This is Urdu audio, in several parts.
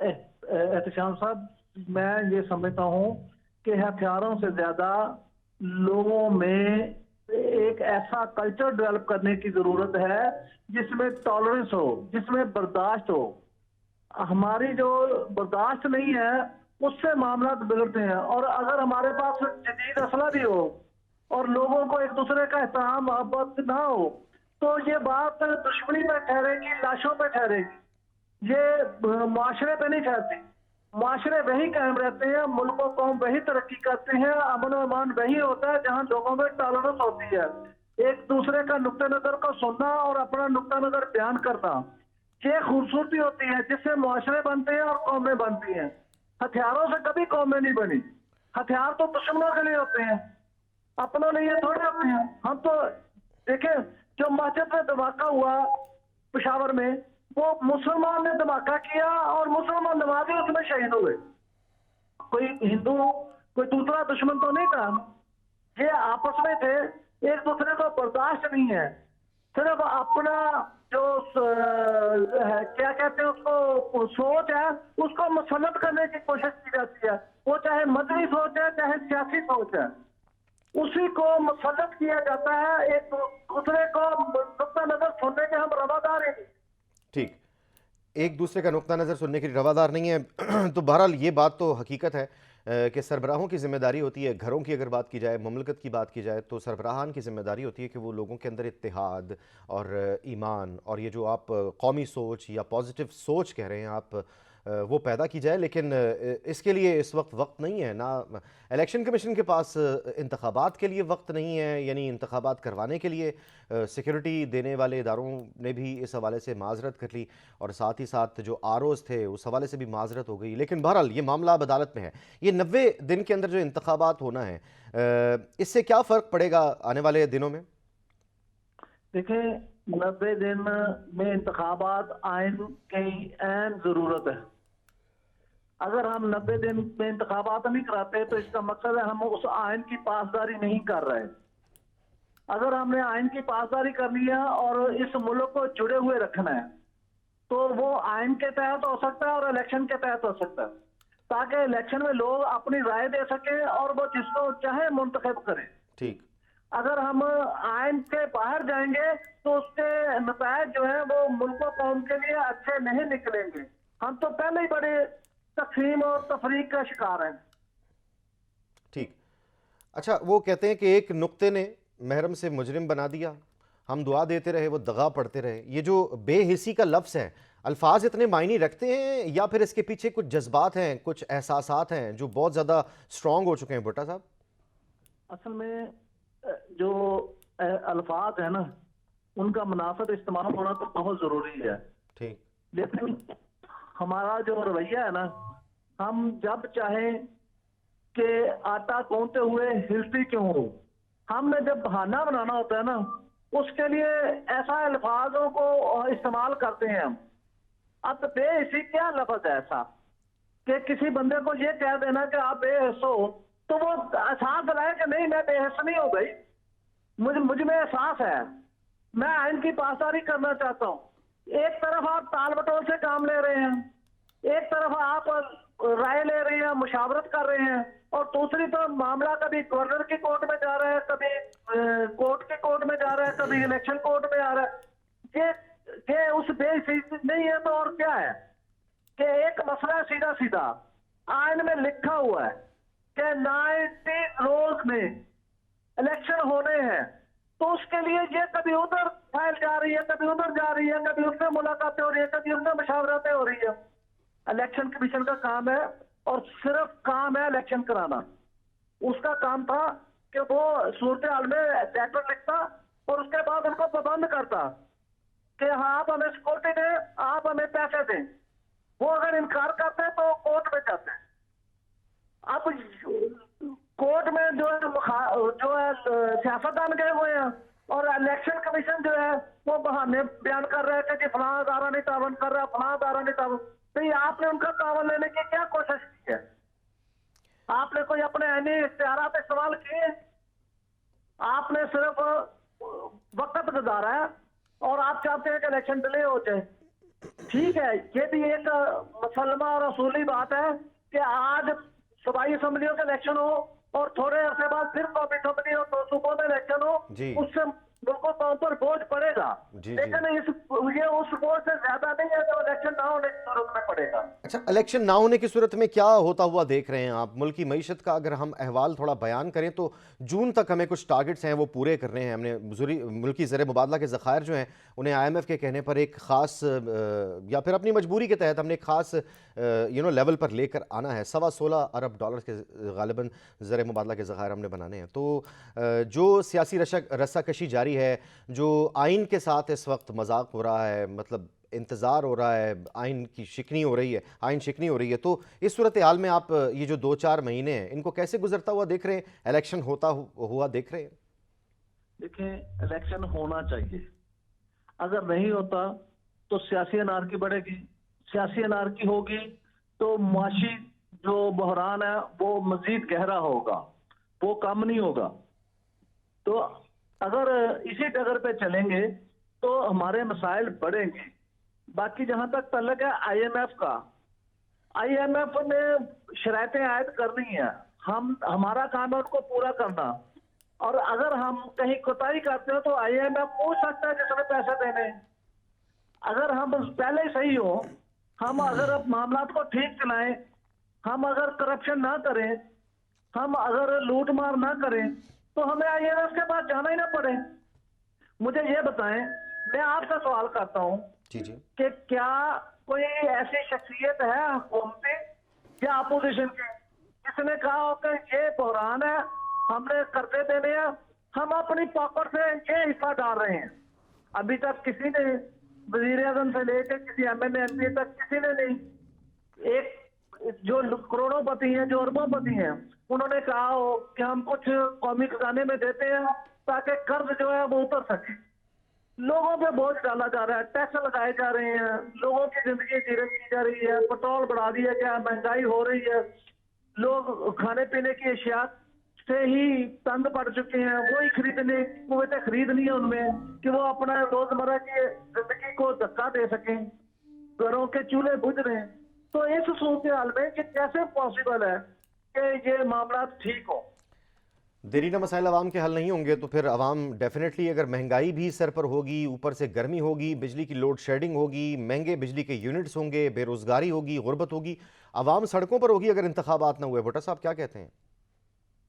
احتشام صاحب، میں یہ سمجھتا ہوں کہ ہتھیاروں سے زیادہ لوگوں میں ایک ایسا کلچر ڈیولپ کرنے کی ضرورت ہے جس میں ٹالرنس ہو، جس میں برداشت ہو. ہماری جو برداشت نہیں ہے اس سے معاملات بگڑتے ہیں. اور اگر ہمارے پاس جدید اسلحہ بھی ہو اور لوگوں کو ایک دوسرے کا احترام محبت نہ ہو تو یہ بات دشمنی پہ ٹھہرے گی، لاشوں پہ ٹھہرے گی. یہ معاشرے پہ نہیں ٹھہرتی. معاشرے وہی قائم رہتے ہیں، ملک و قوم وہی ترقی کرتے ہیں، امن و امان وہی ہوتا ہے جہاں لوگوں میں ٹالرنس ہوتی ہے. ایک دوسرے کا نقطہ نظر کو سننا اور اپنا نقطہ نظر بیان کرنا، یہ خوبصورتی ہوتی ہے جس سے معاشرے بنتے ہیں اور قومیں بنتی ہیں. ہتھیاروں سے کبھی قومیں نہیں بنی. ہتھیار تو دشمنوں کے لیے ہوتے ہیں، اپنوں لیے تھوڑے ہوتے ہیں. ہم تو دیکھیں جو مسجد میں دھماکہ ہوا پشاور میں، وہ مسلمان نے دھماکہ کیا اور مسلمان نمازی اس میں شہید ہوئے. کوئی ہندو کوئی دوسرا دشمن تو نہیں تھا. یہ آپس میں تھے، ایک دوسرے کو برداشت نہیں ہے. صرف اپنا جو کیا کہتے ہیں اس کو سوچ ہے اس کو مسلط کرنے کی کوشش کی جاتی ہے. وہ چاہے مذہبی سوچ ہے چاہے سیاسی سوچ ہے، اسی کو مسلط کیا جاتا ہے. ایک دوسرے کو نقطہ نظر سننے کے ہم روادار ہیں. ٹھیک، ایک دوسرے کا نقطہ نظر سننے کی روادار نہیں ہے. تو بہرحال یہ بات تو حقیقت ہے کہ سربراہوں کی ذمہ داری ہوتی ہے. گھروں کی اگر بات کی جائے، مملکت کی بات کی جائے، تو سربراہان کی ذمہ داری ہوتی ہے کہ وہ لوگوں کے اندر اتحاد اور ایمان اور یہ جو آپ قومی سوچ یا پازیٹیو سوچ کہہ رہے ہیں آپ، وہ پیدا کی جائے. لیکن اس کے لیے اس وقت نہیں ہے. نہ الیکشن کمیشن کے پاس انتخابات کے لیے وقت نہیں ہے، یعنی انتخابات کروانے کے لیے سیکیورٹی دینے والے اداروں نے بھی اس حوالے سے معذرت کر لی، اور ساتھ ہی ساتھ جو آروز تھے اس حوالے سے بھی معذرت ہو گئی. لیکن بہرحال یہ معاملہ اب عدالت میں ہے. یہ 90 دن کے اندر جو انتخابات ہونا ہے، اس سے کیا فرق پڑے گا آنے والے دنوں میں؟ دیکھیں 90 دن میں انتخابات آئین کی عین ضرورت ہے. اگر ہم 90 دن میں انتخابات نہیں کراتے تو اس کا مقصد ہے ہم اس آئین کی پاسداری نہیں کر رہے. اگر ہم نے آئین کی پاسداری کرنی ہے اور اس ملک کو جڑے ہوئے رکھنا ہے تو وہ آئین کے تحت ہو سکتا ہے اور الیکشن کے تحت ہو سکتا ہے، تاکہ الیکشن میں لوگ اپنی رائے دے سکیں اور وہ جس کو چاہے منتخب کریں. ٹھیک. اگر ہم آئین کے باہر جائیں گے تو اس کے نتائج جو ہیں وہ ملک و قوم کے لیے اچھے نہیں نکلیں گے. ہم تو پہلے ہی بڑے تقسیم اور تفریق کا شکار ہیں. ٹھیک. اچھا، وہ کہتے ہیں کہ ایک نقطے نے محرم سے مجرم بنا دیا، ہم دعا دیتے رہے وہ دغا پڑھتے رہے. یہ جو بے حسی کا لفظ ہے، الفاظ اتنے معنی رکھتے ہیں یا پھر اس کے پیچھے کچھ جذبات ہیں، کچھ احساسات ہیں جو بہت زیادہ سٹرونگ ہو چکے ہیں بھٹا صاحب؟ اصل میں جو الفاظ ہیں نا ان کا مناسب استعمال ہونا تو بہت ضروری ہے. ٹھیک. لیکن ہمارا جو رویہ ہے نا، ہم جب چاہیں کہ آٹا گوندتے ہوئے ہلتی کیوں ہو، ہم نے جب بہانہ بنانا ہوتا ہے نا اس کے لیے ایسا الفاظوں کو استعمال کرتے ہیں ہم. اب بے حسی کیا لفظ ہے ایسا کہ کسی بندے کو یہ کہہ دینا کہ آپ بے حس ہو تو وہ احساس دلائے کہ نہیں میں بے حس نہیں ہوں بھائی، مجھ میں احساس ہے، میں آئین کی پاسداری کرنا چاہتا ہوں. ایک طرف آپ ٹال بٹول سے کام لے رہے ہیں، ایک طرف آپ رائے لے رہے ہیں، مشاورت کر رہے ہیں، اور دوسری طرف معاملہ کبھی گورنر کی کورٹ میں جا رہا ہے، کبھی کورٹ کی کورٹ میں جا رہا ہے، کبھی الیکشن کورٹ میں آ رہا ہے. یہ اس بے حسی نہیں ہے تو اور کیا ہے کہ ایک مسئلہ سیدھا سیدھا آئین میں لکھا ہوا ہے کہ 90 روز میں الیکشن ہونے ہیں، تو اس کے لیے یہ کبھی ادھر فائل جا رہی ہے، کبھی ادھر جا رہی ہے، کبھی اس میں ملاقاتیں ہو رہی ہے، کبھی اس میں مشاورتیں ہو رہی ہے. الیکشن کمیشن کا کام ہے اور صرف کام ہے الیکشن کرانا. اس کا کام تھا کہ وہ صورتحال میں لیٹر لکھتا اور اس کے بعد ان کو پابند کرتا کہ ہاں آپ ہمیں سیکورٹی دیں، آپ ہمیں پیسے دیں. وہ اگر انکار کرتے تو کورٹ میں جاتے. اب کورٹ میں جو ہے سیاستدان گئے ہوئے ہیں اور الیکشن کمیشن جو ہے وہ بہانے بیان کر رہے ہیں کہ جی فلاں ادارہ نہیں تعاون کر رہا، فلاں ادارہ نہیں تعاون. تو یہ آپ نے ان کا تعاون لینے کی کیا کوشش کی ہے؟ آپ نے کوئی اپنے عینی اختیارات استعمال کیے؟ آپ نے صرف وقت گزارا ہے اور آپ چاہتے ہیں کہ الیکشن ڈیلے ہو جائے. ٹھیک ہے، یہ بھی ایک مسلمہ اور اصولی بات ہے کہ آج صوبائی اسمبلیوں کے الیکشن ہو اور تھوڑے عرصے بعد پھر قومی اسمبلی اور 2 صوبوں میں الیکشن ہو، جی اس سے ملکوں کے اوپر بوجھ پڑے گا، جی جی لیکن یہ اس بوجھ سے زیادہ نہیں ہے جو الیکشن نہ ہونے کی صورت میں پڑے گا۔ اچھا، الیکشن نہ ہونے کی صورت میں کیا ہوتا ہوا دیکھ رہے ہیں آپ؟ ملکی معیشت کا اگر ہم احوال تھوڑا بیان کریں تو جون تک ہمیں کچھ ٹارگٹس ہیں وہ پورے کرنے ہیں، ہم نے ملکی زر مبادلہ کے ذخائر جو ہیں انہیں آئی ایم ایف کے کہنے پر ایک خاص یا پھر اپنی مجبوری کے تحت ہم نے ایک خاص لیول پر لے کر آنا ہے، $16.25 ارب کے غالباً زر مبادلہ کے ذخائر ہم نے بنانے ہیں۔ تو جو سیاسی رسہ کشی جاری ہے، جو آئین کے ساتھ اس وقت مذاق ہو رہا ہے، مطلب انتظار ہو رہا ہے، آئین شکنی ہو رہی ہے، تو اس صورتحال میں آپ یہ جو 2-4 مہینے ہیں ان کو کیسے گزرتا ہوا دیکھ رہے ہیں؟ الیکشن ہوتا ہوا دیکھ رہے ہیں؟ دیکھیں، الیکشن ہونا چاہیے، اگر نہیں ہوتا تو سیاسی انارکی بڑھے گی، سیاسی انارکی ہوگی تو معاشی جو بحران ہے وہ مزید گہرا ہوگا، وہ کم نہیں ہوگا۔ تو اگر اسی ڈگر پہ چلیں گے تو ہمارے مسائل بڑھیں گے۔ باقی جہاں تک تعلق ہے آئی ایم ایف کا، آئی ایم ایف نے شرائطیں عائد کرنی ہیں، ہمارا کام ہے ان کو پورا کرنا، اور اگر ہم کہیں کوتاہی کرتے ہیں تو آئی ایم ایف پوچھ سکتا ہے جس میں پیسے دینے، اگر ہم پہلے ہی صحیح ہو، ہم اگر معاملات کو ٹھیک چلائیں، ہم اگر کرپشن نہ کریں، ہم اگر لوٹ مار نہ کریں تو ہمیں آئی ایم ایف کے پاس جانا ہی نہ پڑے۔ مجھے یہ بتائیں، میں آپ سے سوال کرتا ہوں جی جی کہ کیا کوئی ایسی شخصیت ہے حکومتی یا اپوزیشن کی جس نے کہا ہو کہ یہ بحران ہے، ہم نے قرضے دینے ہیں، ہم اپنی پاکٹ سے یہ حصہ ڈال رہے ہیں؟ ابھی تک کسی نے، وزیر اعظم سے لے کے کسی M N A M P تک کسی نے نہیں۔ ایک جو کروڑوں پتی ہیں، جو اربوں پتی ہیں، انہوں نے کہا ہو کہ ہم کچھ قومی خزانے میں دیتے ہیں تاکہ قرض جو ہے وہ اتر سکے۔ لوگوں پہ بوجھ ڈالا جا رہا ہے، ٹیکس لگائے جا رہے ہیں، لوگوں کی زندگی جیرن کی جا رہی ہے، پٹرول بڑھا دیا گیا، مہنگائی ہو رہی ہے، لوگ کھانے پینے کی اشیاء سے ہی تنگ پڑ چکے ہیں، وہی خریدنے قوتیں خرید نہیں ہے ان میں کہ وہ اپنا روزمرہ کی زندگی کو دھکا دے سکیں، گھروں کے چولہے بجھ رہے ہیں۔ تو اس صورتحال میں کہ کیسے پاسبل ہے کہ یہ معاملات ٹھیک ہوں؟ دیرینہ مسائل عوام کے حل نہیں ہوں گے تو پھر عوام ڈیفینیٹلی، اگر مہنگائی بھی سر پر ہوگی، اوپر سے گرمی ہوگی، بجلی کی لوڈ شیڈنگ ہوگی، مہنگے بجلی کے یونٹس ہوں گے، بے روزگاری ہوگی، غربت ہوگی، عوام سڑکوں پر ہوگی اگر انتخابات نہ ہوئے۔ بھٹا صاحب کیا کہتے ہیں؟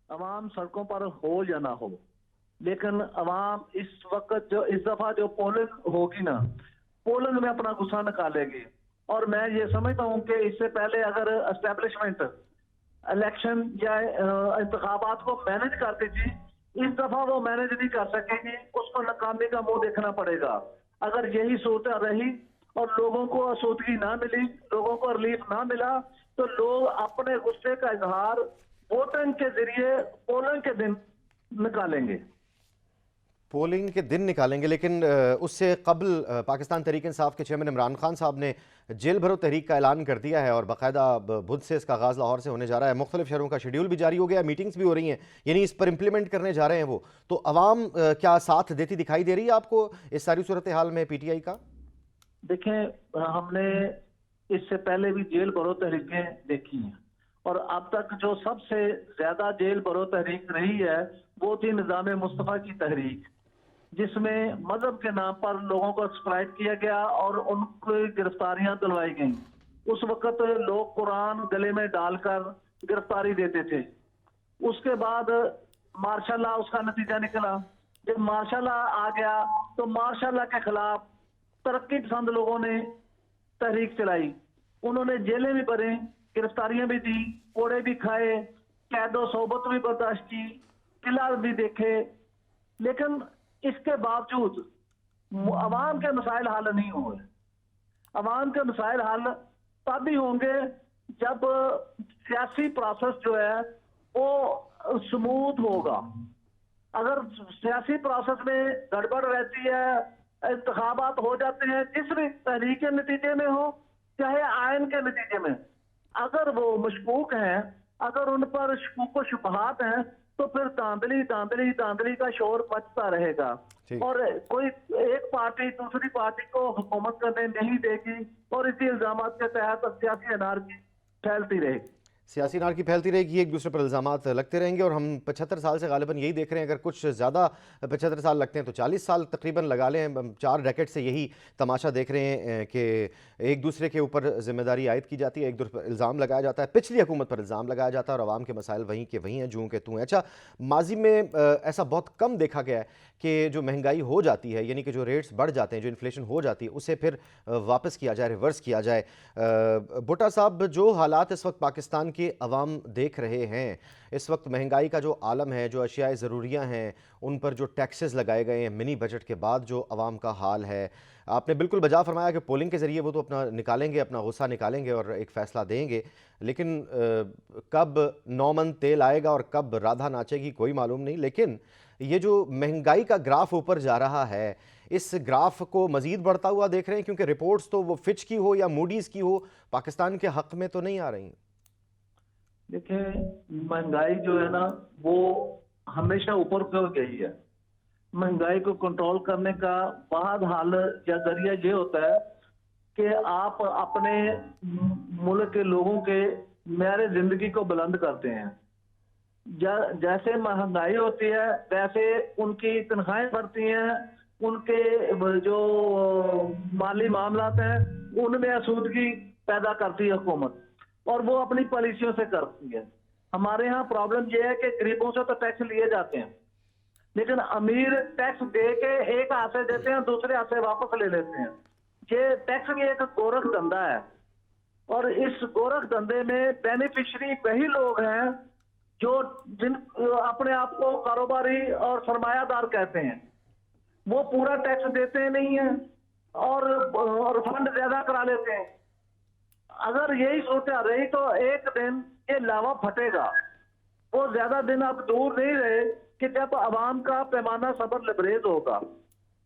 عوام سڑکوں پر ہو یا نہ ہو، لیکن عوام اس وقت اس دفعہ جو پولنگ ہوگی نا، پولنگ میں اپنا غصہ نکالے گی، اور میں یہ سمجھتا ہوں کہ اس سے پہلے اگر اسٹیبلشمنٹ الیکشن یا انتخابات کو مینج کرتی تھی، اس دفعہ وہ مینج نہیں کر سکے گی، اس کو ناکامی کا منہ دیکھنا پڑے گا۔ اگر یہی صورت رہی اور لوگوں کو آسودگی نہ ملی، لوگوں کو ریلیف نہ ملا، تو لوگ اپنے غصے کا اظہار ووٹنگ کے ذریعے پولنگ کے دن نکالیں گے۔ پولنگ کے دن نکالیں گے، لیکن اس سے قبل پاکستان تحریک انصاف کے چیئرمین عمران خان صاحب نے جیل بھرو تحریک کا اعلان کر دیا ہے، اور باقاعدہ بدھ سے اس کا آغاز لاہور سے ہونے جا رہا ہے، مختلف شہروں کا شیڈیول بھی جاری ہو گیا، میٹنگز بھی ہو رہی ہیں، یعنی اس پر امپلیمنٹ کرنے جا رہے ہیں وہ۔ تو عوام کیا ساتھ دیتی دکھائی دے رہی ہے آپ کو اس ساری صورتحال میں پی ٹی آئی کا؟ دیکھیں، ہم نے اس سے پہلے بھی جیل بھرو تحریکیں دیکھی ہیں، اور اب تک جو سب سے زیادہ جیل بھرو تحریک رہی ہے وہ تھی نظام مصطفیٰ کی تحریک، جس میں مذہب کے نام پر لوگوں کو ایکسپلائٹ کیا گیا اور ان کی گرفتاریاں دلوائی گئیں۔ اس وقت لوگ قرآن گلے میں ڈال کر گرفتاری دیتے تھے۔ اس کے بعد مارشاء اللہ اس کا نتیجہ نکلا، جب مارشاء اللہ آ گیا تو مارشاء اللہ کے خلاف ترقی پسند لوگوں نے تحریک چلائی، انہوں نے جیلیں بھی بھریں، گرفتاریاں بھی دی، کوڑے بھی کھائے، قید و صحبت بھی برداشت کی، قلعہ بھی دیکھے، لیکن اس کے باوجود عوام کے مسائل حل نہیں ہوئے۔ عوام کے مسائل حل تب ہی ہوں گے جب سیاسی پروسیس جو ہے وہ سموتھ ہوگا۔ اگر سیاسی پروسیس میں گڑبڑ رہتی ہے، انتخابات ہو جاتے ہیں جس بھی تحریک کے نتیجے میں ہو چاہے آئین کے نتیجے میں، اگر وہ مشکوک ہیں، اگر ان پر شکوک و شبہات ہیں تو پھر داندلی کا شور مچتا رہے گا اور کوئی ایک پارٹی دوسری پارٹی کو حکومت کرنے نہیں دے گی اور اسی الزامات کے تحت سیاسی انارکی پھیلتی رہے گی. سیاسی نارکی پھیلتی رہے گی، ایک دوسرے پر الزامات لگتے رہیں گے، اور ہم 75 سال سے غالباً یہی دیکھ رہے ہیں. اگر کچھ زیادہ 75 سال لگتے ہیں تو 40 سال تقریباً لگا لیں. 4 ڈیکیڈ سے یہی تماشا دیکھ رہے ہیں کہ ایک دوسرے کے اوپر ذمہ داری عائد کی جاتی ہے، ایک دوسرے پر الزام لگایا جاتا ہے، پچھلی حکومت پر الزام لگایا جاتا ہے، اور عوام کے مسائل وہیں کے وہیں ہیں جوں کہ توں ہیں. اچھا، ماضی میں ایسا بہت کم دیکھا گیا ہے کہ جو مہنگائی ہو جاتی ہے، یعنی کہ جو ریٹس بڑھ جاتے ہیں، جو انفلیشن ہو جاتی ہے، اسے پھر واپس کیا جائے، ریورس کیا جائے. بھٹا صاحب، جو حالات اس وقت پاکستان کے عوام دیکھ رہے ہیں، اس وقت مہنگائی کا جو عالم ہے، جو اشیاء ضروریہ ہیں ان پر جو ٹیکسز لگائے گئے ہیں منی بجٹ کے بعد، جو عوام کا حال ہے، آپ نے بالکل بجا فرمایا کہ پولنگ کے ذریعے وہ تو اپنا نکالیں گے، اپنا غصہ نکالیں گے اور ایک فیصلہ دیں گے، لیکن کب 9 من تیل آئے گا اور کب رادھا ناچے گی کوئی معلوم نہیں. لیکن یہ جو مہنگائی کا گراف اوپر جا رہا ہے، اس گراف کو مزید بڑھتا ہوا دیکھ رہے ہیں، کیونکہ رپورٹس تو وہ فچ کی ہو یا موڈیز کی ہو، پاکستان کے حق میں تو نہیں آ رہی. دیکھیں، مہنگائی جو ہے نا وہ ہمیشہ اوپر کی گئی ہے. مہنگائی کو کنٹرول کرنے کا واحد حل یا ذریعہ یہ ہوتا ہے کہ آپ اپنے ملک کے لوگوں کے معیار زندگی کو بلند کرتے ہیں. جیسے مہنگائی ہوتی ہے ویسے ان کی تنخواہیں بڑھتی ہیں، ان کے جو مالی معاملات ہیں ان میں آسودگی پیدا کرتی ہے حکومت، اور وہ اپنی پالیسیوں سے کرتی ہے. ہمارے ہاں پرابلم یہ ہے کہ غریبوں سے تو ٹیکس لیے جاتے ہیں، لیکن امیر ٹیکس دے کے ایک ہاتھ سے دیتے ہیں، دوسرے ہاتھ سے واپس لے لیتے ہیں. یہ ٹیکس بھی ایک گورکھ دھندا ہے، اور اس گورکھ دھندے میں بینیفیشری وہی لوگ ہیں جو اپنے آپ کو کاروباری اور سرمایہ دار کہتے ہیں. وہ پورا ٹیکس دیتے نہیں ہیں اور فنڈ زیادہ کرا لیتے ہیں. اگر یہی سوچا رہی تو ایک دن یہ لاوا پھٹے گا. وہ زیادہ دن اب دور نہیں رہے کہ جب عوام کا پیمانہ صبر لبریز ہوگا،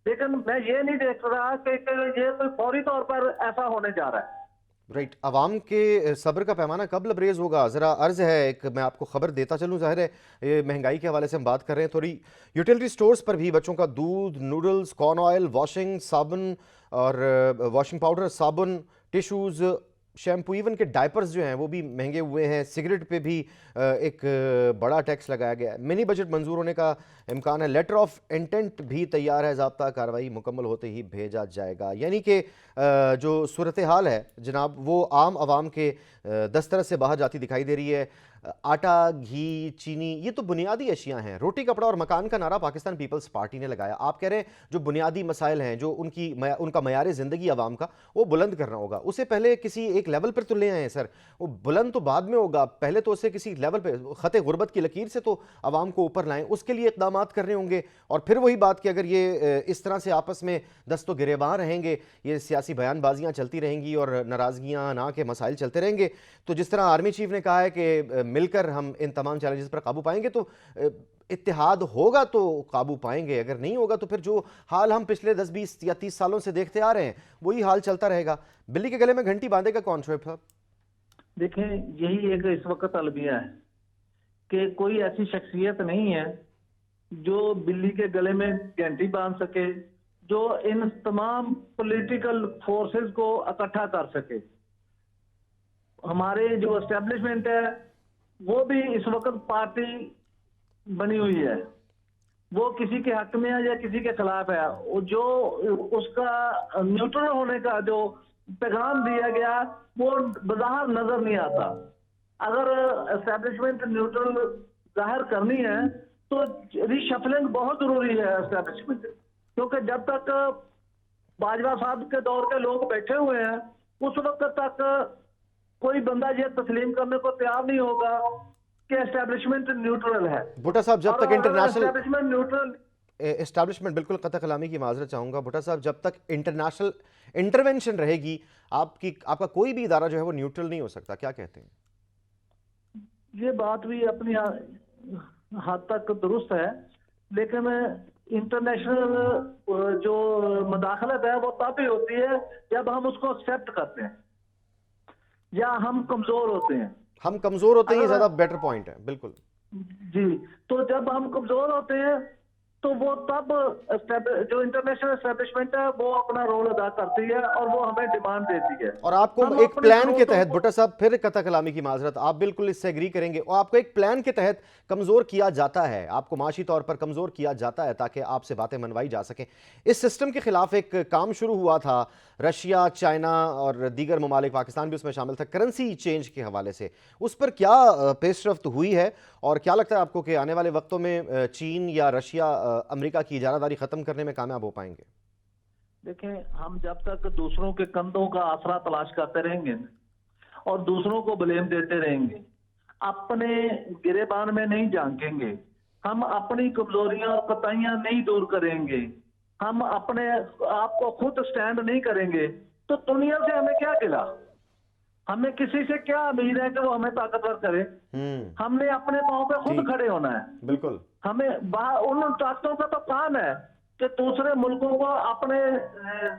لیکن میں یہ نہیں دیکھ رہا کہ یہ کوئی فوری طور پر ایسا ہونے جا رہا ہے. رائٹ، عوام کے صبر کا پیمانہ کب لبریز ہوگا؟ ذرا عرض ہے ایک، میں آپ کو خبر دیتا چلوں. ظاہر ہے یہ مہنگائی کے حوالے سے ہم بات کر رہے ہیں، تھوڑی یوٹیلٹی سٹورز پر بھی بچوں کا دودھ، نوڈلز، کارن آئل، واشنگ صابن اور واشنگ پاؤڈر، صابن، ٹیشوز، شیمپو، ایون کہ ڈائپرز جو ہیں وہ بھی مہنگے ہوئے ہیں. سگریٹ پہ بھی ایک بڑا ٹیکس لگایا گیا ہے. منی بجٹ منظور ہونے کا امکان ہے. لیٹر آف انٹینٹ بھی تیار ہے، ضابطہ کارروائی مکمل ہوتے ہی بھیجا جائے گا. یعنی کہ جو صورتحال ہے جناب وہ عام عوام کے دسترس سے باہر جاتی دکھائی دے رہی ہے. آٹا، گھی، چینی، یہ تو بنیادی اشیاء ہیں. روٹی، کپڑا اور مکان کا نعرہ پاکستان پیپلز پارٹی نے لگایا. آپ کہہ رہے ہیں جو بنیادی مسائل ہیں، جو ان کا معیار زندگی عوام کا، وہ بلند کرنا ہوگا. اسے پہلے کسی ایک لیول پر تو لے آئے ہیں سر. وہ بلند تو بعد میں ہوگا، پہلے تو اسے کسی لیول پہ خط غربت کی لکیر سے تو عوام کو اوپر لائیں. اس کے لیے اقدامات کرنے ہوں گے. اور پھر وہی بات کہ اگر یہ اس طرح سے آپس میں دست و گریباں رہیں گے، یہ سیاسی بیان بازیاں چلتی رہیں گی اور ناراضگیاں نا کے مسائل چلتے رہیں گے، تو جس طرح آرمی چیف نے کہا ہے کہ مل کر ہم ان تمام چیلنجز پر قابو پائیں گے، تو اتحاد ہوگا تو قابو پائیں گے. اگر نہیں ہوگا تو پھر جو حال ہم پچھلے 10 20 یا 30 سالوں سے دیکھتے آ رہے ہیں وہی حال چلتا رہے گا. بلی کے گلے میں گھنٹی باندھے کا کانسیپٹ ہے. دیکھیں، یہی ایک اس وقت المیہ ہے کہ کوئی ایسی شخصیت نہیں ہے جو بلی کے گلے میں گھنٹی باندھ سکے، جو ان تمام پولیٹیکل فورسز کو اکٹھا کر سکے. ہمارے جو اسٹیبلشمنٹ ہے وہ بھی اس وقت پارٹی بنی ہوئی ہے، وہ کسی کے حق میں ہے یا کسی کے خلاف ہے. جو اس کا نیوٹرل ہونے کا جو پیغام دیا گیا وہ بظاہر نظر نہیں آتا. اگر اسٹیبلشمنٹ نیوٹرل ظاہر کرنی ہے تو ری شفلنگ بہت ضروری ہے اسٹیبلشمنٹ، کیونکہ جب تک باجوہ صاحب کے دور کے لوگ بیٹھے ہوئے ہیں اس وقت تک کوئی بندہ یہ تسلیم کرنے کو تیار نہیں ہوگا کہ اسٹیبلشمنٹ نیوٹرل ہے. بھٹا صاحب، جب تک نیوٹرل اسٹیبلشمنٹ، بالکل قطع کلامی کی معذرت چاہوں گا بھٹا صاحب، جب تک انٹرنیشنل انٹرونشن رہے گی آپ کا کوئی بھی ادارہ جو ہے وہ نیوٹرل نہیں ہو سکتا. کیا کہتے ہیں؟ یہ بات بھی اپنی حد تک درست ہے، لیکن انٹرنیشنل جو مداخلت ہے وہ تب ہی ہوتی ہے جب ہم اس کو ایکسیپٹ کرتے ہیں یا ہم کمزور ہوتے ہیں. ہم کمزور ہوتے ہیں، یہ اگر زیادہ بیٹر پوائنٹ ہے، بالکل. جی، تو جب ہم کمزور ہوتے ہیں تو وہ تب جو انٹرنیشنل اسٹیبلشمنٹ ہے وہ اپنا رول ادا کرتی ہے اور وہ ہمیں ڈیمانڈ دیتی ہے. اور آپ کو ہم ایک اپنی پلان کے ضرورتوں تحت، کو بھٹا صاحب پھر قطع کلامی کی معذرت، آپ بالکل اس سے ایگری کریں گے، اور آپ کو ایک پلان کے تحت کمزور کیا جاتا ہے، آپ کو معاشی طور پر کمزور کیا جاتا ہے تاکہ آپ سے باتیں منوائی جا سکیں. اس سسٹم کے خلاف ایک کام شروع ہوا تھا، رشیا، چائنا اور دیگر ممالک، پاکستان بھی اس میں شامل تھا، کرنسی چینج کے حوالے سے. اس پر کیا پیش رفت ہوئی ہے، اور کیا لگتا ہے آپ کو کہ آنے والے وقتوں میں چین یا رشیا امریکہ کی اجارہ داری ختم کرنے میں کامیاب ہو پائیں گے؟ دیکھیں، ہم جب تک دوسروں کے کندھوں کا آسرا تلاش کرتے رہیں گے اور دوسروں کو بلیم دیتے رہیں گے، اپنے گریبان میں نہیں جھانکیں گے، ہم اپنی کمزوریاں اور کوتاہیاں نہیں دور کریں گے، ہم اپنے آپ کو خود سٹینڈ نہیں کریں گے، تو دنیا سے ہمیں کیا گلا؟ ہمیں کسی سے کیا امید ہے کہ وہ ہمیں طاقتور کرے؟ ہم نے اپنے پاؤں پہ جی خود کھڑے ہونا ہے. بالکل. ہمیں ان طاقتوں کا تو کام ہے کہ دوسرے ملکوں کو اپنے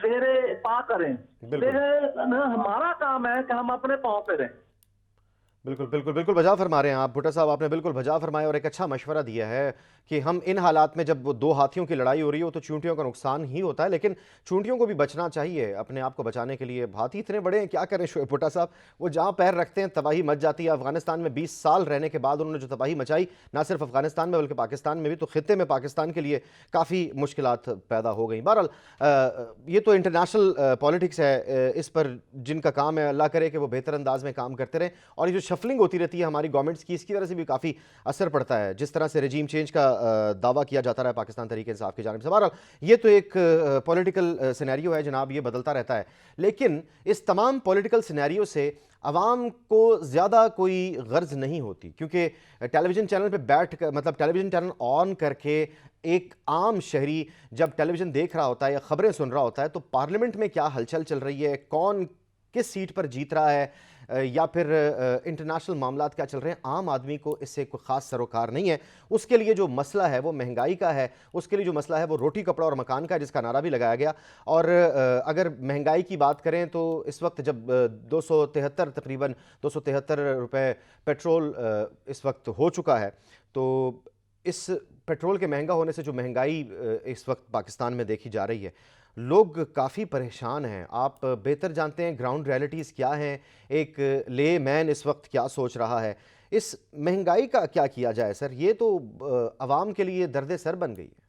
زیر پا کریں، بالکل لیکن ہمارا کام ہے کہ ہم اپنے پاؤں پہ رہیں. بالکل بالکل بالکل بجا فرما رہے ہیں آپ بھٹا صاحب، آپ نے بالکل بجا فرمایا اور ایک اچھا مشورہ دیا ہے کہ ہم ان حالات میں جب وہ دو ہاتھیوں کی لڑائی ہو رہی ہو تو چونٹیوں کا نقصان ہی ہوتا ہے، لیکن چونٹیوں کو بھی بچنا چاہیے اپنے آپ کو بچانے کے لیے. ہاتھی اتنے بڑے ہیں، کیا کریں شعیب بھٹا صاحب، وہ جہاں پیر رکھتے ہیں تباہی مچ جاتی ہے. افغانستان میں 20 سال رہنے کے بعد انہوں نے جو تباہی مچائی، نہ صرف افغانستان میں بلکہ پاکستان میں بھی، تو خطے میں پاکستان کے لیے کافی مشکلات پیدا ہو گئیں. بہرحال یہ تو انٹرنیشنل پولیٹکس ہے، اس پر جن کا کام ہے اللہ کرے کہ وہ بہتر انداز میں کام کرتے رہیں. اور یہ جو شفلنگ ہوتی رہتی ہے ہماری گورنمنٹس کی، اس کی وجہ سے بھی کافی اثر پڑتا ہے، جس طرح سے رجیم چینج کا دعویٰ کیا جاتا رہا ہے پاکستان تحریک انصاف کی جانب سے. بہرحال یہ تو ایک پولیٹیکل سینیریو ہے جناب، یہ بدلتا رہتا ہے، لیکن اس تمام پولیٹیکل سینیریو سے عوام کو زیادہ کوئی غرض نہیں ہوتی، کیونکہ ٹیلی ویژن چینل پہ بیٹھ کر، مطلب ٹیلی ویژن چینل آن کر کے ایک عام شہری جب ٹیلی ویژن دیکھ رہا ہوتا ہے یا خبریں سن رہا ہوتا ہے تو پارلیمنٹ میں کیا ہلچل چل رہی ہے، کون کس سیٹ پر جیت رہا ہے، یا پھر انٹرنیشنل معاملات کیا چل رہے ہیں، عام آدمی کو اس سے کوئی خاص سروکار نہیں ہے. اس کے لیے جو مسئلہ ہے وہ مہنگائی کا ہے، اس کے لیے جو مسئلہ ہے وہ روٹی کپڑا اور مکان کا ہے، جس کا نعرہ بھی لگایا گیا. اور اگر مہنگائی کی بات کریں تو اس وقت جب 273 تقریباً 273 روپے پیٹرول اس وقت ہو چکا ہے، تو اس پیٹرول کے مہنگا ہونے سے جو مہنگائی اس وقت پاکستان میں دیکھی جا رہی ہے، لوگ کافی پریشان ہیں. آپ بہتر جانتے ہیں گراؤنڈ ریالٹیز کیا ہیں، ایک لے مین اس وقت کیا سوچ رہا ہے. اس مہنگائی کا کیا کیا جائے سر؟ یہ تو عوام کے لیے درد سر بن گئی ہے.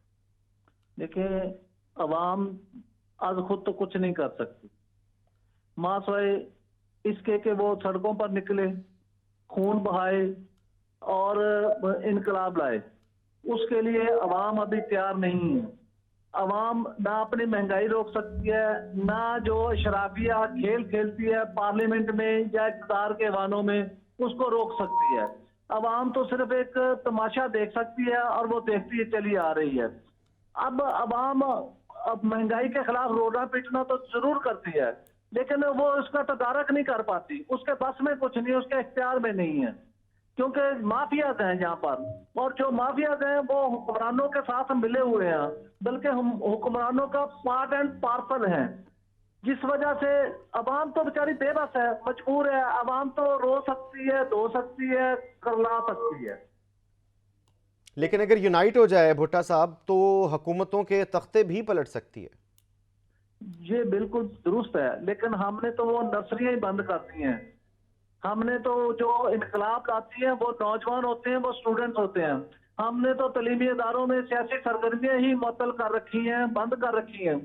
دیکھیں، عوام آج خود تو کچھ نہیں کر سکتی، ماں سوائے اس کے کہ وہ سڑکوں پر نکلے، خون بہائے اور انقلاب لائے. اس کے لیے عوام ابھی تیار نہیں ہے. عوام نہ اپنی مہنگائی روک سکتی ہے، نہ جو اشرافیہ کھیل کھیلتی ہے پارلیمنٹ میں یا اقتدار کے ایوانوں میں اس کو روک سکتی ہے. عوام تو صرف ایک تماشا دیکھ سکتی ہے اور وہ دیکھتی ہے چلی آ رہی ہے. اب عوام اب مہنگائی کے خلاف رونا پیٹنا تو ضرور کرتی ہے، لیکن وہ اس کا تدارک نہیں کر پاتی، اس کے بس میں کچھ نہیں، اس کے اختیار میں نہیں ہے، کیونکہ مافیاز ہیں یہاں پر. اور جو مافیاز ہیں وہ حکمرانوں کے ساتھ ملے ہوئے ہیں، بلکہ ہم حکمرانوں کا پارٹ اینڈ پارسل ہیں، جس وجہ سے عوام تو بیچاری بے بس ہے، مجبور ہے. عوام تو رو سکتی ہے، دھو سکتی ہے، کرلا سکتی ہے. لیکن اگر یونائٹ ہو جائے بھٹا صاحب تو حکومتوں کے تختے بھی پلٹ سکتی ہے. یہ بالکل درست ہے، لیکن ہم نے تو وہ نرسریاں ہی بند کر دی ہیں. ہم نے تو جو انقلاب لاتی ہیں وہ نوجوان ہوتے ہیں، وہ اسٹوڈنٹ ہوتے ہیں. ہم نے تو تعلیمی اداروں میں سیاسی سرگرمیاں ہی معطل کر رکھی ہیں، بند کر رکھی ہیں،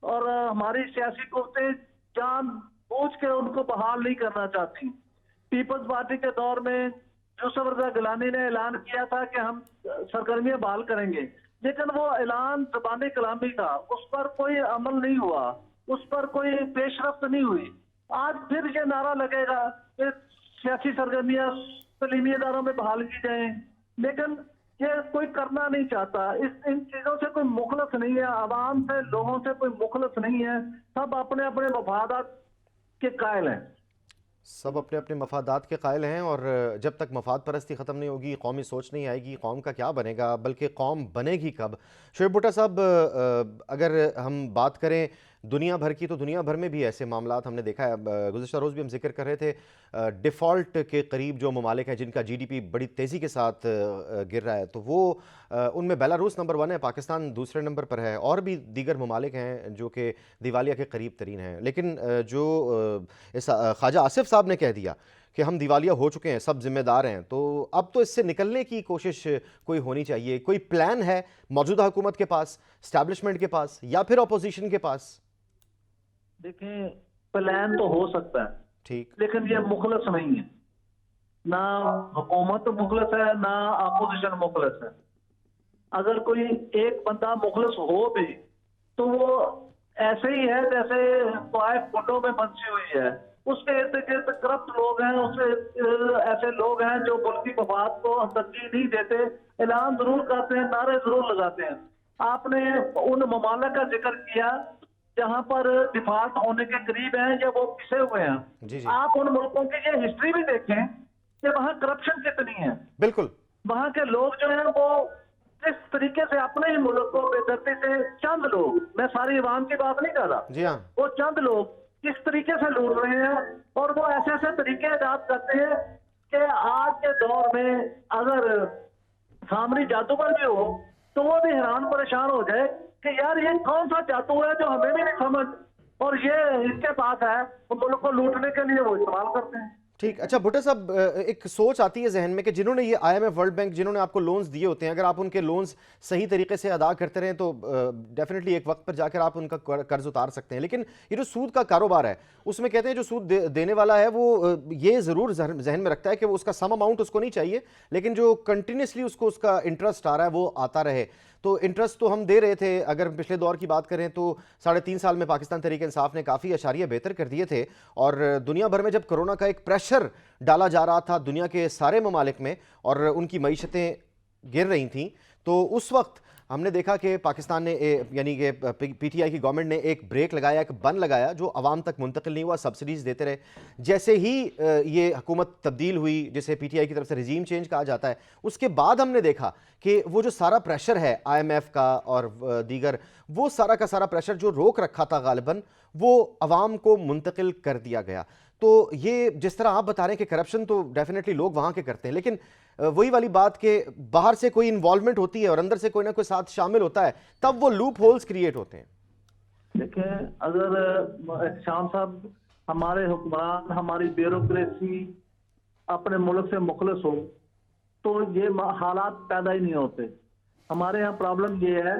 اور ہماری سیاسی قوتیں جان بوجھ کے ان کو بحال نہیں کرنا چاہتی. پیپلز پارٹی کے دور میں یوسف رضا گیلانی نے اعلان کیا تھا کہ ہم سرگرمیاں بحال کریں گے، لیکن وہ اعلان زبانی کلامی تھا، اس پر کوئی عمل نہیں ہوا، اس پر کوئی پیش رفت نہیں ہوئی. آج پھر یہ نعرہ لگے گا کہ سیاسی سرگرمیاں تعلیمی اداروں میں بحال کی جائیں، لیکن یہ کوئی کرنا نہیں چاہتا. ان چیزوں سے کوئی مخلص نہیں ہے، عوام سے، لوگوں سے کوئی مخلص نہیں ہے. سب اپنے اپنے مفادات کے قائل ہیں. سب اپنے اپنے مفادات کے قائل ہیں، اور جب تک مفاد پرستی ختم نہیں ہوگی، قومی سوچ نہیں آئے گی، قوم کا کیا بنے گا، بلکہ قوم بنے گی کب؟ شعیب بھٹا صاحب، اگر ہم بات کریں دنیا بھر کی، تو دنیا بھر میں بھی ایسے معاملات ہم نے دیکھا ہے. گزشتہ روز بھی ہم ذکر کر رہے تھے ڈیفالٹ کے قریب جو ممالک ہیں جن کا جی ڈی پی بڑی تیزی کے ساتھ گر رہا ہے، تو وہ ان میں بیلاروس نمبر 1 ہے، پاکستان دوسرے نمبر پر ہے، اور بھی دیگر ممالک ہیں جو کہ دیوالیہ کے قریب ترین ہیں. لیکن جو خواجہ آصف صاحب نے کہہ دیا کہ ہم دیوالیہ ہو چکے ہیں، سب ذمہ دار ہیں، تو اب تو اس سے نکلنے کی کوشش کوئی ہونی چاہیے. کوئی پلان ہے موجودہ حکومت کے پاس، اسٹیبلشمنٹ کے پاس، یا پھر اپوزیشن کے پاس؟ دیکھیں پلان تو ہو سکتا ہے ٹھیک، لیکن یہ مخلص نہیں ہے. نہ حکومت مخلص ہے نہ اپوزیشن مخلص ہے. اگر کوئی ایک بندہ مخلص ہو بھی تو وہ ایسے ہی ہے جیسے طائف کنڈوں میں پھنسی ہوئی ہے. اس کے ارد گرد کرپٹ لوگ ہیں، اس کے ایسے لوگ ہیں جو ملکی مفاد کو ترجیح نہیں دیتے، اعلان ضرور کرتے ہیں، نعرے ضرور لگاتے ہیں. آپ نے ان ممالک کا ذکر کیا جہاں پر ڈیفالٹ ہونے کے قریب ہیں یا وہ پسے ہوئے ہیں. جی جی آپ ان ملکوں کی یہ ہسٹری بھی دیکھیں کہ وہاں کرپشن کتنی ہے. بالکل. وہاں کے لوگ جو ہیں وہ اس طریقے سے اپنے ہی ملک کو بے دردی سے چند لوگ، میں ساری عوام کی بات نہیں کر رہا، جی ہاں، وہ چند لوگ کس طریقے سے لوٹ رہے ہیں، اور وہ ایسے ایسے طریقے ایجاد کرتے ہیں کہ آج کے دور میں اگر سامری جادوگر بھی ہو تو وہ بھی حیران پریشان ہو جائے کہ یار یہ کون سا جادو ہے جو ہمیں بھی نہیں سمجھ، اور یہ اس کے پاس ہے، وہ ملک کو لوٹنے کے لیے وہ استعمال کرتے ہیں. ٹھیک. اچھا بھٹو صاحب، ایک سوچ آتی ہے ذہن میں کہ جنہوں نے یہ I M F, world bank, جنہوں نے آپ کو لونز دیے ہوتے ہیں، اگر آپ ان کے لونز صحیح طریقے سے ادا کرتے رہیں تو ڈیفینیٹلی ایک وقت پر جا کر آپ ان کا قرض اتار سکتے ہیں. لیکن یہ جو سود کا کاروبار ہے اس میں کہتے ہیں جو سود دینے والا ہے وہ یہ ضرور ذہن میں رکھتا ہے کہ وہ اس کا سم اماؤنٹ اس کو نہیں چاہیے، لیکن جو کنٹینیوسلی اس کو اس کا انٹرسٹ آ رہا ہے وہ آتا رہے. تو انٹرسٹ تو ہم دے رہے تھے، اگر پچھلے دور کی بات کریں تو 3.5 سال میں پاکستان تحریک انصاف نے کافی اشاریہ بہتر کر دیے تھے. اور دنیا بھر میں جب کرونا کا ایک پریشر ڈالا جا رہا تھا دنیا کے سارے ممالک میں اور ان کی معیشتیں گر رہی تھیں، تو اس وقت ہم نے دیکھا کہ پاکستان نے یعنی کہ پی ٹی آئی کی گورنمنٹ نے ایک بریک لگایا، ایک بن لگایا جو عوام تک منتقل نہیں ہوا، سبسڈیز دیتے رہے. جیسے ہی یہ حکومت تبدیل ہوئی، جسے پی ٹی آئی کی طرف سے رجیم چینج کہا جاتا ہے، اس کے بعد ہم نے دیکھا کہ وہ جو سارا پریشر ہے آئی ایم ایف کا اور دیگر، وہ سارا کا سارا پریشر جو روک رکھا تھا غالباً وہ عوام کو منتقل کر دیا گیا. تو یہ جس طرح آپ بتا رہے ہیں کہ کرپشن تو ڈیفینیٹلی لوگ وہاں کے کرتے ہیں، لیکن وہی والی بات کہ باہر سے کوئی انوالومنٹ ہوتی ہے اور اندر سے کوئی نہ کوئی ساتھ شامل ہوتا ہے، تب وہ لوپ ہولز کریٹ ہوتے ہیں. دیکھیں اگر احتشام صاحب ہمارے حکمران، ہماری بیوروکریسی اپنے ملک سے مخلص ہو تو یہ حالات پیدا ہی نہیں ہوتے. ہمارے یہاں پرابلم یہ ہے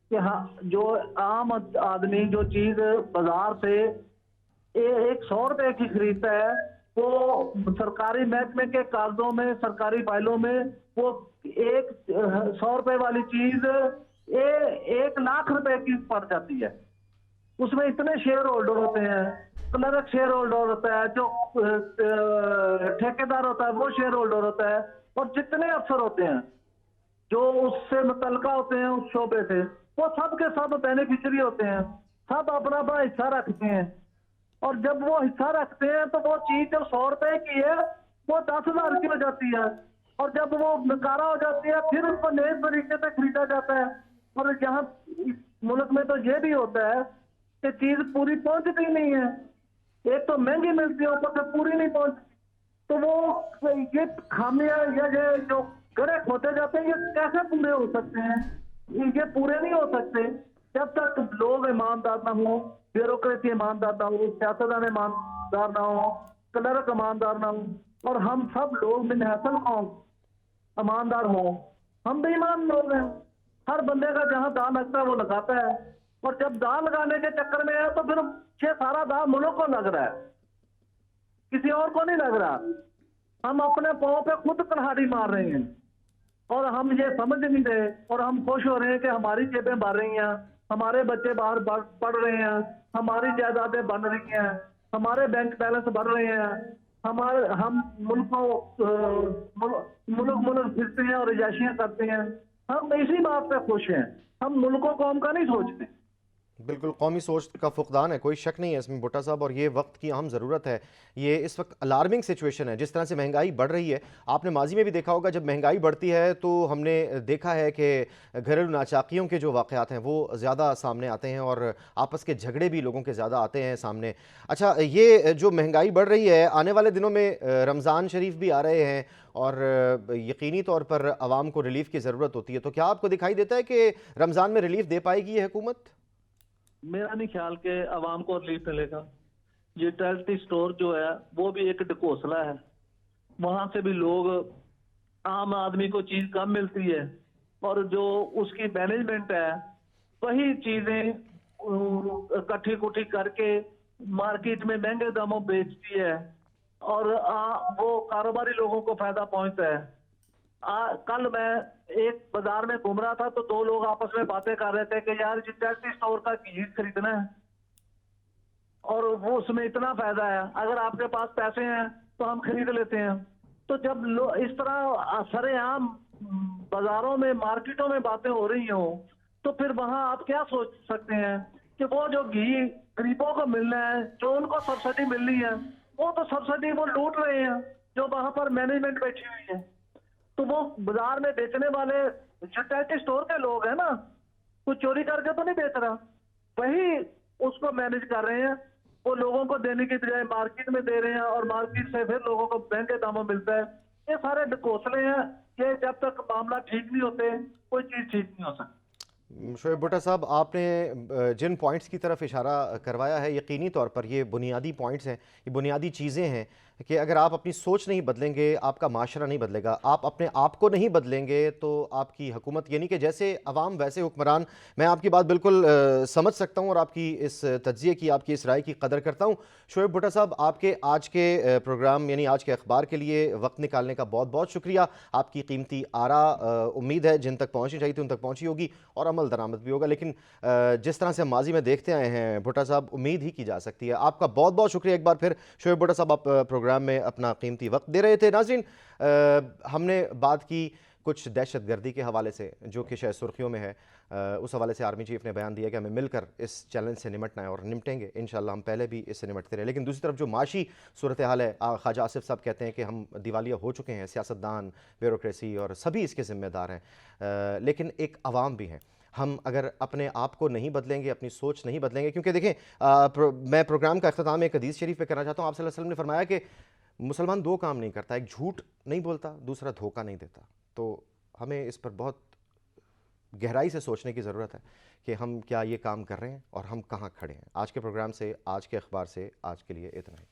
کہ جو عام آدمی جو چیز بازار سے 100 روپے کی خریدتا ہے وہ سرکاری محکمے کے کاغذوں میں، سرکاری فائلوں میں وہ 100 روپے والی چیز 1 لاکھ روپے کی پڑ جاتی ہے. اس میں اتنے شیئر ہولڈر ہوتے ہیں، کلرک شیئر ہولڈر ہوتا ہے، جو ٹھیکیدار ہوتا ہے وہ شیئر ہولڈر ہوتا ہے، اور جتنے افسر ہوتے ہیں جو اس سے متعلقہ ہوتے ہیں اس شعبے سے، وہ سب کے سب بینیفیشری ہوتے ہیں، سب اپنا اپنا حصہ رکھتے ہیں. اور جب وہ حصہ رکھتے ہیں تو وہ چیز جو 100 روپے کی ہے وہ 10,000 کی ہو جاتی ہے، اور جب وہ نکارا ہو جاتی ہے پھر اس کو نئے طریقے سے خریدا جاتا ہے. اور یہاں اس ملک میں تو یہ بھی ہوتا ہے کہ چیز پوری پہنچتی نہیں ہے، ایک تو مہنگی ملتی ہے اوپر سے پوری نہیں پہنچتی. تو وہ یہ خامیاں یا یہ جو گڑھے کھوتے جاتے ہیں یہ کیسے پورے ہو سکتے ہیں؟ یہ پورے نہیں ہو سکتے جب تک لوگ ایماندار نہ ہوں، بیوروکریسی ایماندار نہ ہو، سیاستدان ایماندار نہ ہو، کلرک ایماندار نہ ہو، اور ہم سب لوگ من حیث القوم ایماندار ہوں. ہم بے ایمان لوگ ہیں، ہر بندے کا جہاں داں لگتا ہے وہ لگاتا ہے، اور جب داں لگانے کے چکر میں ہے تو پھر سارا داں ملک کو لگ رہا ہے، کسی اور کو نہیں لگ رہا. ہم اپنے پاؤں پہ خود کلہاڑی مار رہے ہیں اور ہم یہ سمجھ نہیں رہے، اور ہم خوش ہو رہے ہیں کہ ہماری جیبیں بھر رہی ہیں، ہمارے بچے باہر پڑھ رہے ہیں، ہماری جائیدادیں بن رہی ہیں، ہمارے بینک بیلنس بڑھ رہے ہیں، ہم ملک پھرتے ہیں اور عیاشیاں کرتے ہیں. ہم اسی بات پہ خوش ہیں، ہم ملک و قوم کا نہیں سوچتے. بالکل قومی سوچ کا فقدان ہے، کوئی شک نہیں ہے اس میں بھٹا صاحب، اور یہ وقت کی اہم ضرورت ہے۔ یہ اس وقت الارمنگ سچویشن ہے جس طرح سے مہنگائی بڑھ رہی ہے۔ آپ نے ماضی میں بھی دیکھا ہوگا جب مہنگائی بڑھتی ہے تو ہم نے دیکھا ہے کہ گھریلو ناچاکیوں کے جو واقعات ہیں وہ زیادہ سامنے آتے ہیں، اور آپس کے جھگڑے بھی لوگوں کے زیادہ آتے ہیں سامنے۔ اچھا، یہ جو مہنگائی بڑھ رہی ہے، آنے والے دنوں میں رمضان شریف بھی آ رہے ہیں، اور یقینی طور پر عوام کو ریلیف کی ضرورت ہوتی ہے، تو کیا آپ کو دکھائی دیتا ہے کہ رمضان میں ریلیف دے پائے گی یہ حکومت؟ میرا نہیں خیال کہ عوام کو ریلیف ملے گا۔ یہ چیریٹی اسٹور جو ہے وہ بھی ایک ڈھکوسلا ہے، وہاں سے بھی لوگ، عام آدمی کو چیز کم ملتی ہے، اور جو اس کی مینجمنٹ ہے وہی چیزیں اکٹھی کٹھی کر کے مارکیٹ میں مہنگے داموں بیچتی ہے، اور وہ کاروباری لوگوں کو فائدہ پہنچتا ہے۔ کل میں ایک بازار میں گھوم رہا تھا تو دو لوگ آپس میں باتیں کر رہے تھے کہ یار یہ چیریٹی اسٹور کا گھی خریدنا ہے اور وہ اس میں اتنا فائدہ ہے، اگر آپ کے پاس پیسے ہیں تو ہم خرید لیتے ہیں۔ تو جب اس طرح سر عام بازاروں میں، مارکیٹوں میں باتیں ہو رہی ہوں تو پھر وہاں آپ کیا سوچ سکتے ہیں کہ وہ جو گھی غریبوں کو ملنا ہے، جو ان کو سبسڈی ملنی ہے، وہ تو سبسڈی وہ لوٹ رہے ہیں جو وہاں پر مینجمنٹ بیٹھی ہوئی ہے۔ تو وہ بازار میں بیچنے والے جو چیریٹی اسٹور کے لوگ ہیں نا، کوئی چوری کر کے تو نہیں بیچ رہا، وہی اس کو مینج کر رہے ہیں، وہ لوگوں کو دینے کی بجائے مارکیٹ میں دے رہے ہیں، اور مارکیٹ سے پھر لوگوں کو مہنگے داموں ملتا ہے۔ یہ سارے ڈھکوسلے ہیں، یہ جب تک معاملہ ٹھیک نہیں ہوتے کوئی چیز ٹھیک نہیں ہو سکتی۔ شعیب بھٹا صاحب، آپ نے جن پوائنٹس کی طرف اشارہ کروایا ہے یقینی طور پر یہ بنیادی پوائنٹس ہیں، یہ بنیادی چیزیں ہیں کہ اگر آپ اپنی سوچ نہیں بدلیں گے آپ کا معاشرہ نہیں بدلے گا، آپ اپنے آپ کو نہیں بدلیں گے تو آپ کی حکومت، یعنی کہ جیسے عوام ویسے حکمران۔ میں آپ کی بات بالکل سمجھ سکتا ہوں، اور آپ کی اس تجزیے کی، آپ کی اس رائے کی قدر کرتا ہوں۔ شعیب بھٹا صاحب، آپ کے آج کے پروگرام یعنی آج کے اخبار کے لیے وقت نکالنے کا بہت بہت شکریہ۔ آپ کی قیمتی آراء امید ہے جن تک پہنچنی چاہیے تھی ان تک پہنچی ہوگی، اور عمل درآمد بھی ہوگا، لیکن جس طرح سے ہم ماضی میں دیکھتے آئے ہیں بھٹا صاحب، امید ہی کی جا سکتی ہے۔ آپ کا بہت بہت شکریہ ایک بار پھر شعیب بھٹا صاحب، آپ پروگرام میں اپنا قیمتی وقت دے رہے تھے۔ ناظرین، ہم نے بات کی کچھ دہشت گردی کے حوالے سے جو کہ شاید سرخیوں میں ہے، اس حوالے سے آرمی چیف نے بیان دیا کہ ہمیں مل کر اس چیلنج سے نمٹنا ہے، اور نمٹیں گے انشاءاللہ۔ ہم پہلے بھی اس سے نمٹتے رہے، لیکن دوسری طرف جو معاشی صورتحال ہے، خواجہ آصف صاحب کہتے ہیں کہ ہم دیوالیہ ہو چکے ہیں، سیاستدان، بیوروکریسی اور سبھی اس کے ذمہ دار ہیں، لیکن ایک عوام بھی ہیں۔ ہم اگر اپنے آپ کو نہیں بدلیں گے، اپنی سوچ نہیں بدلیں گے، کیونکہ دیکھیں میں پروگرام کا اختتام ایک حدیث شریف پہ کرنا چاہتا ہوں۔ آپ صلی اللہ علیہ وسلم نے فرمایا کہ مسلمان دو کام نہیں کرتا، ایک جھوٹ نہیں بولتا، دوسرا دھوکہ نہیں دیتا۔ تو ہمیں اس پر بہت گہرائی سے سوچنے کی ضرورت ہے کہ ہم کیا یہ کام کر رہے ہیں اور ہم کہاں کھڑے ہیں۔ آج کے پروگرام سے، آج کے اخبار سے، آج کے لیے اتنا ہی۔